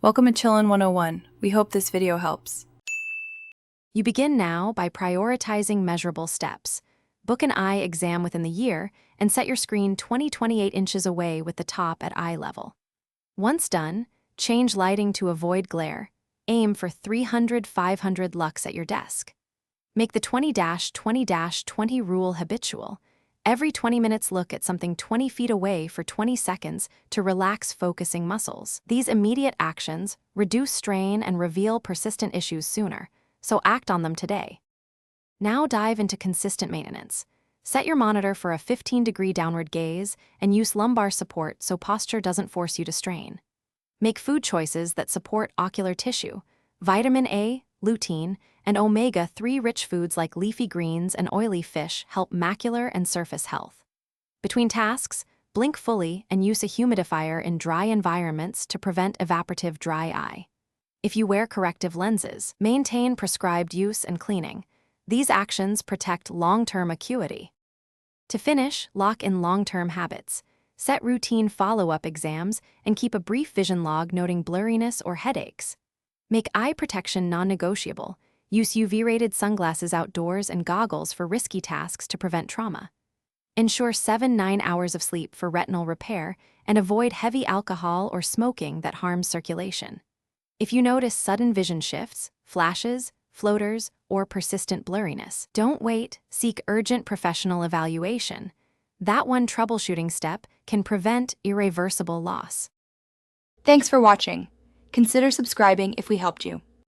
Welcome to Chillin' 101. We hope this video helps. You begin now by prioritizing measurable steps. Book an eye exam within the year and set your screen 28 inches away with the top at eye level. Once done, change lighting to avoid glare. Aim for 300-500 lux at your desk. Make the 20-20-20 rule habitual. Every 20 minutes look at something 20 feet away for 20 seconds to relax focusing muscles. These immediate actions reduce strain and reveal persistent issues sooner, so act on them today. Now dive into consistent maintenance. Set your monitor for a 15-degree downward gaze and use lumbar support so posture doesn't force you to strain. Make food choices that support ocular tissue. Vitamin A, lutein, and omega-3 rich foods like leafy greens and oily fish help macular and surface health. Between tasks, blink fully and use a humidifier in dry environments to prevent evaporative dry eye. If you wear corrective lenses, maintain prescribed use and cleaning. These actions protect long-term acuity. To finish, lock in long-term habits. Set routine follow-up exams and keep a brief vision log noting blurriness or headaches. Make eye protection non-negotiable. Use UV-rated sunglasses outdoors and goggles for risky tasks to prevent trauma. Ensure 7-9 hours of sleep for retinal repair and avoid heavy alcohol or smoking that harms circulation. If you notice sudden vision shifts, flashes, floaters, or persistent blurriness, don't wait, seek urgent professional evaluation. That one troubleshooting step can prevent irreversible loss. Thanks for watching. Consider subscribing if we helped you.